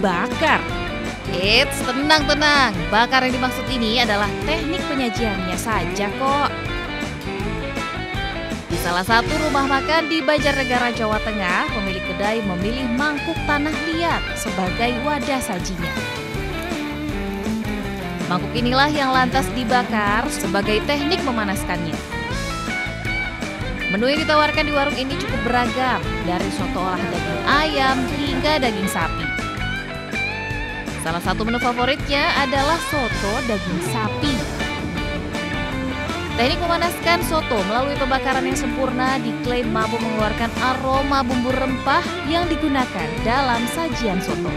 dibakar. Eits, tenang. Bakar yang dimaksud ini adalah teknik penyajiannya saja kok. Di salah satu rumah makan di Banjarnegara, Jawa Tengah, pemilik kedai memilih mangkuk tanah liat sebagai wadah sajinya. Mangkuk inilah yang lantas dibakar sebagai teknik memanaskannya. Menu yang ditawarkan di warung ini cukup beragam, dari soto olahan daging ayam hingga daging sapi. Salah satu menu favoritnya adalah soto daging sapi. Teknik memanaskan soto melalui pembakaran yang sempurna diklaim mampu mengeluarkan aroma bumbu rempah yang digunakan dalam sajian soto.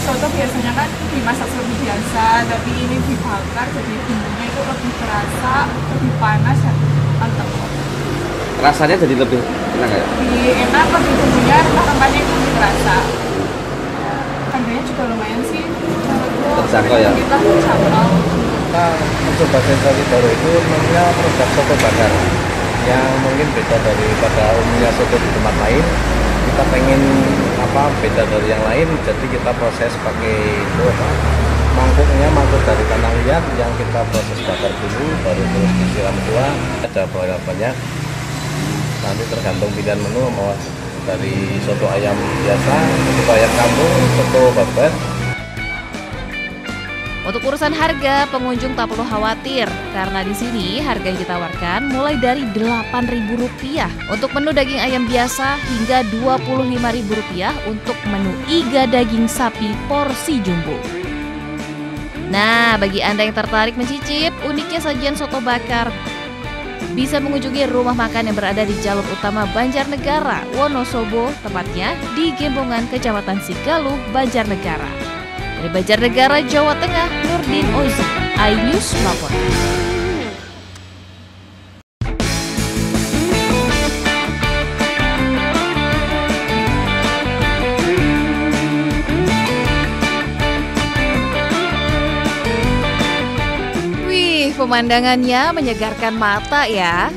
Soto biasanya kan dimasak seperti biasa, tapi ini dibakar jadi bumbunya itu lebih terasa, lebih panas dan mantap. Rasanya jadi lebih enak ya? Lebih enak, lebih bumbunya, rempah-rempahnya itu lebih terasa. Harganya juga lumayan sih. Terjangkau ya? Kita terjangkau. Kita mencoba sensasi baru itu namanya produk soto bakar yang mungkin beda daripada umumnya soto di tempat lain. Kita pengen beda dari yang lain, jadi kita proses pakai mangkuk dari tanah liat yang kita proses bakar dulu, baru terus disiram kuah. Ada berapa banyak, nanti tergantung pilihan menu, mau dari soto ayam biasa, soto ayam kampung, soto babat. Untuk urusan harga, pengunjung tak perlu khawatir karena di sini harga yang ditawarkan mulai dari Rp8.000 untuk menu daging ayam biasa hingga Rp25.000 untuk menu iga daging sapi porsi jumbo. Nah, bagi Anda yang tertarik mencicip uniknya sajian soto bakar, bisa mengunjungi rumah makan yang berada di jalur utama Banjarnegara, Wonosobo, tepatnya di Gembongan, Kecamatan Sigaluh, Banjarnegara. Dari Banjarnegara, Jawa Tengah, Nurdin Ozi, iNews melaporkan. Wih, pemandangannya menyegarkan mata ya.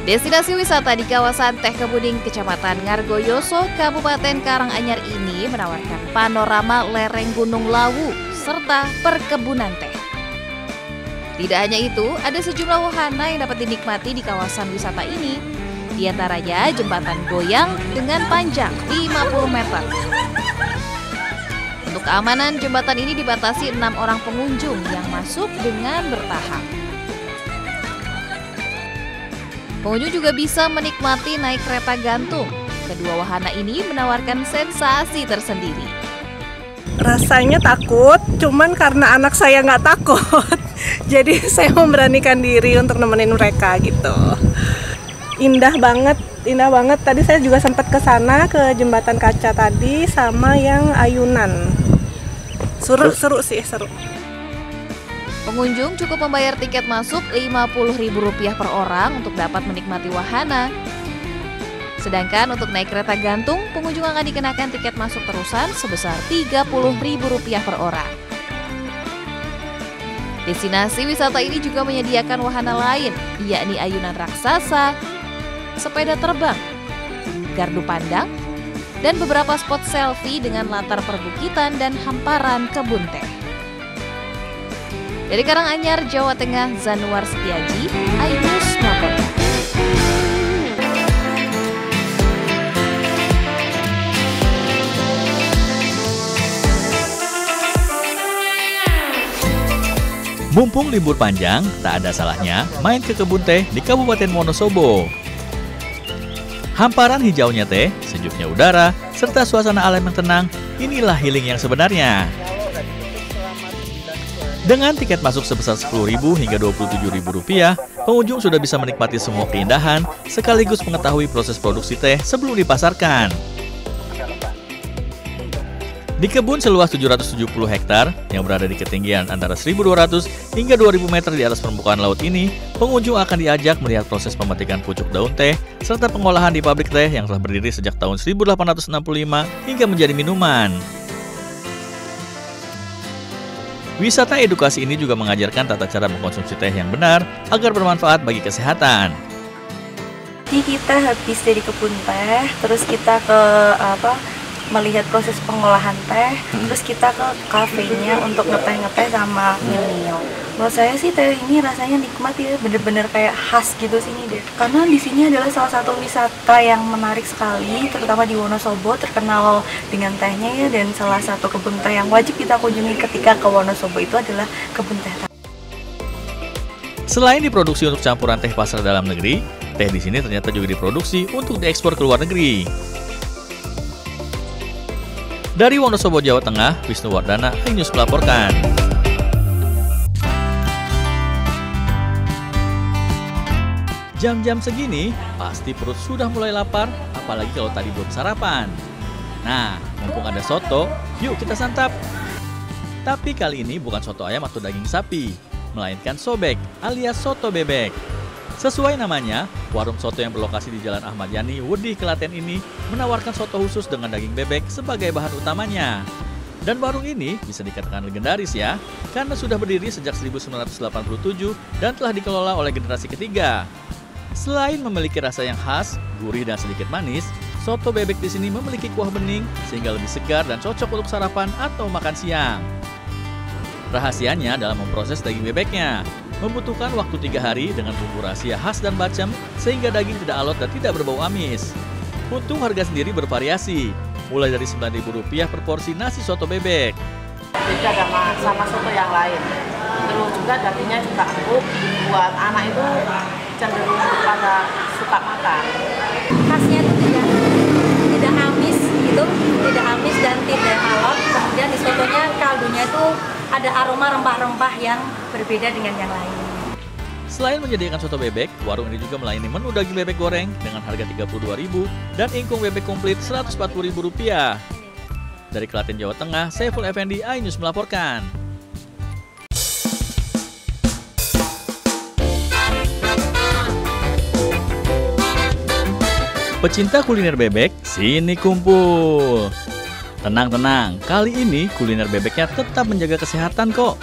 Destinasi wisata di kawasan Teh Kemuning, Kecamatan Ngargoyoso, Kabupaten Karanganyar ini menawarkan panorama lereng Gunung Lawu serta perkebunan teh. Tidak hanya itu, ada sejumlah wahana yang dapat dinikmati di kawasan wisata ini. Di antaranya jembatan goyang dengan panjang 50 meter. Untuk keamanan, jembatan ini dibatasi 6 orang pengunjung yang masuk dengan bertahap. Pengunjung juga bisa menikmati naik kereta gantung. Kedua wahana ini menawarkan sensasi tersendiri. Rasanya takut, cuman karena anak saya nggak takut, jadi saya memberanikan diri untuk nemenin mereka gitu. Indah banget. Tadi saya juga sempat ke sana, ke jembatan kaca tadi, sama yang ayunan. Seru sih. Pengunjung cukup membayar tiket masuk Rp50.000 per orang untuk dapat menikmati wahana. Sedangkan untuk naik kereta gantung, pengunjung akan dikenakan tiket masuk terusan sebesar Rp30.000 per orang. Destinasi wisata ini juga menyediakan wahana lain, yakni ayunan raksasa, sepeda terbang, gardu pandang, dan beberapa spot selfie dengan latar perbukitan dan hamparan kebun teh. Dari Karanganyar, Jawa Tengah, Zanuar Setiaji, iNews melaporkan. Mumpung libur panjang, tak ada salahnya main ke kebun teh di Kabupaten Wonosobo. Hamparan hijaunya teh, sejuknya udara, serta suasana alam yang tenang, inilah healing yang sebenarnya. Dengan tiket masuk sebesar Rp10.000 hingga Rp27.000, pengunjung sudah bisa menikmati semua keindahan sekaligus mengetahui proses produksi teh sebelum dipasarkan. Di kebun seluas 770 hektar yang berada di ketinggian antara 1.200 hingga 2.000 meter di atas permukaan laut ini, pengunjung akan diajak melihat proses pemetikan pucuk daun teh serta pengolahan di pabrik teh yang telah berdiri sejak tahun 1865 hingga menjadi minuman. Wisata edukasi ini juga mengajarkan tata cara mengkonsumsi teh yang benar agar bermanfaat bagi kesehatan. Jadi kita habis dari kebun teh, terus kita ke melihat proses pengolahan teh, terus kita ke kafenya untuk ngeteh-ngeteh sama nyemil. Menurut saya sih teh ini rasanya nikmat ya, bener-bener kayak khas gitu sini deh. Karena di sini adalah salah satu wisata yang menarik sekali, terutama di Wonosobo, terkenal dengan tehnya ya, dan salah satu kebun teh yang wajib kita kunjungi ketika ke Wonosobo itu adalah kebun teh. Selain diproduksi untuk campuran teh pasar dalam negeri, teh di sini ternyata juga diproduksi untuk diekspor ke luar negeri. Dari Wonosobo, Jawa Tengah, Wisnu Wardana, iNews melaporkan. Jam-jam segini, pasti perut sudah mulai lapar, apalagi kalau tadi belum sarapan. Nah, mumpung ada soto, yuk kita santap. Tapi kali ini bukan soto ayam atau daging sapi, melainkan sobek alias soto bebek. Sesuai namanya, warung soto yang berlokasi di Jalan Ahmad Yani, Wedhi, Klaten ini menawarkan soto khusus dengan daging bebek sebagai bahan utamanya. Dan warung ini bisa dikatakan legendaris ya, karena sudah berdiri sejak 1987 dan telah dikelola oleh generasi ketiga. Selain memiliki rasa yang khas, gurih dan sedikit manis, soto bebek di sini memiliki kuah bening sehingga lebih segar dan cocok untuk sarapan atau makan siang. Rahasianya dalam memproses daging bebeknya. Membutuhkan waktu 3 hari dengan bumbu rahasia khas dan bacem sehingga daging tidak alot dan tidak berbau amis. Untung harga sendiri bervariasi, mulai dari Rp9.000 per porsi nasi soto bebek. Beda sama soto yang lain. Terus juga dagingnya juga empuk, buat anak itu cenderung pada suka makan. Khasnya itu tidak amis gitu, tidak amis dan tidak alot. Kemudian di sotonya kaldunya itu ada aroma rempah-rempah yang berbeda dengan yang lain. Selain menyediakan soto bebek, warung ini juga melayani menu daging bebek goreng dengan harga Rp32.000 dan ingkung bebek komplit Rp140.000. Dari Klaten, Jawa Tengah, Saiful Effendi, iNews melaporkan. Pecinta kuliner bebek, sini kumpul. Tenang-tenang, kali ini kuliner bebeknya tetap menjaga kesehatan kok.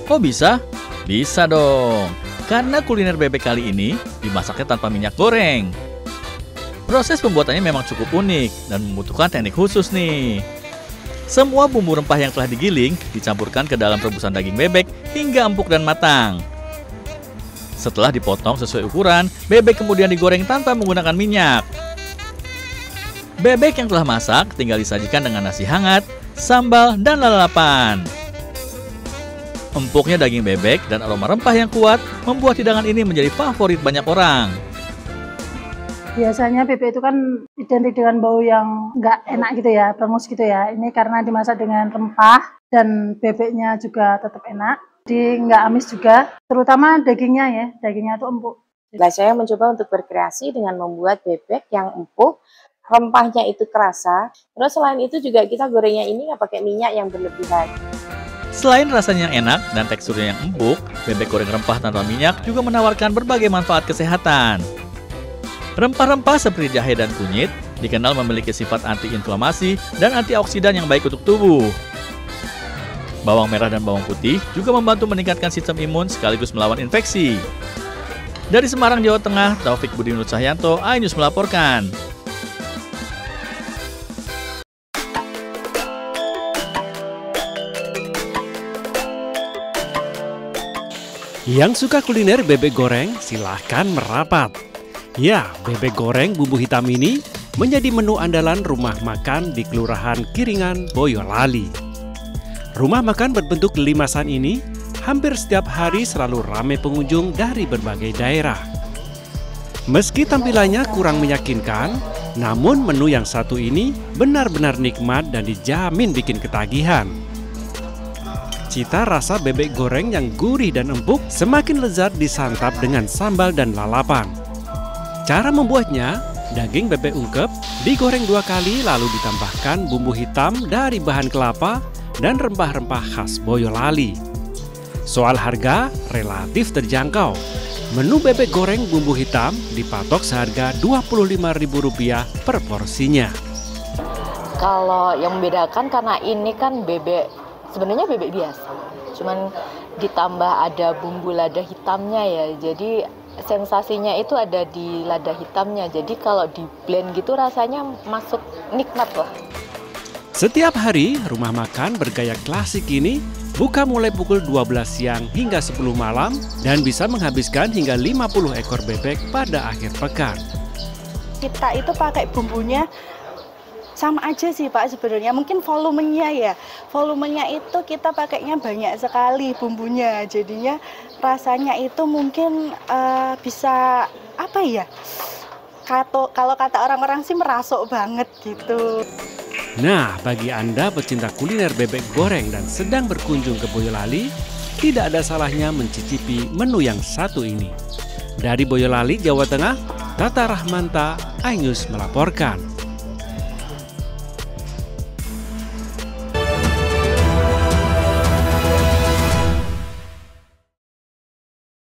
Kok bisa? Bisa dong, karena kuliner bebek kali ini dimasaknya tanpa minyak goreng. Proses pembuatannya memang cukup unik dan membutuhkan teknik khusus nih. Semua bumbu rempah yang telah digiling dicampurkan ke dalam rebusan daging bebek hingga empuk dan matang. Setelah dipotong sesuai ukuran, bebek kemudian digoreng tanpa menggunakan minyak. Bebek yang telah masak tinggal disajikan dengan nasi hangat, sambal, dan lalapan. Empuknya daging bebek dan aroma rempah yang kuat membuat hidangan ini menjadi favorit banyak orang. Biasanya bebek itu kan identik dengan bau yang nggak enak gitu ya, perengus gitu ya. Ini karena dimasak dengan rempah dan bebeknya juga tetap enak. Jadi nggak amis juga, terutama dagingnya ya, dagingnya itu empuk. Nah, saya mencoba untuk berkreasi dengan membuat bebek yang empuk, rempahnya itu kerasa. Terus selain itu juga kita gorengnya ini nggak pakai minyak yang berlebihan. Selain rasanya yang enak dan teksturnya yang empuk, bebek goreng rempah tanpa minyak juga menawarkan berbagai manfaat kesehatan. Rempah-rempah seperti jahe dan kunyit dikenal memiliki sifat anti-inflamasi dan antioksidan yang baik untuk tubuh. Bawang merah dan bawang putih juga membantu meningkatkan sistem imun sekaligus melawan infeksi. Dari Semarang, Jawa Tengah, Taufik Budi Nur Cahyanto, iNews melaporkan. Yang suka kuliner bebek goreng, silahkan merapat. Ya, bebek goreng bumbu hitam ini menjadi menu andalan rumah makan di Kelurahan Kiringan, Boyolali. Rumah makan berbentuk limasan ini hampir setiap hari selalu ramai pengunjung dari berbagai daerah. Meski tampilannya kurang meyakinkan, namun menu yang satu ini benar-benar nikmat dan dijamin bikin ketagihan. Cita rasa bebek goreng yang gurih dan empuk semakin lezat disantap dengan sambal dan lalapan. Cara membuatnya, daging bebek ungkep digoreng 2 kali lalu ditambahkan bumbu hitam dari bahan kelapa dan rempah-rempah khas Boyolali. Soal harga, relatif terjangkau. Menu bebek goreng bumbu hitam dipatok seharga Rp25.000 per porsinya. Kalau yang membedakan karena ini kan bebek, sebenarnya bebek biasa, cuman ditambah ada bumbu lada hitamnya ya, jadi sensasinya itu ada di lada hitamnya. Jadi kalau di blend gitu rasanya masuk nikmat lah. Setiap hari, rumah makan bergaya klasik ini buka mulai pukul 12 siang hingga 10 malam dan bisa menghabiskan hingga 50 ekor bebek pada akhir pekan. Kita itu pakai bumbunya sama aja sih Pak sebenarnya, mungkin volumenya ya. Volumenya itu kita pakainya banyak sekali bumbunya, jadinya rasanya itu mungkin bisa apa ya? Kalau kata orang-orang sih merasuk banget gitu. Nah, bagi Anda pecinta kuliner bebek goreng dan sedang berkunjung ke Boyolali, tidak ada salahnya mencicipi menu yang satu ini. Dari Boyolali, Jawa Tengah, Tata Rahmanta, iNews melaporkan.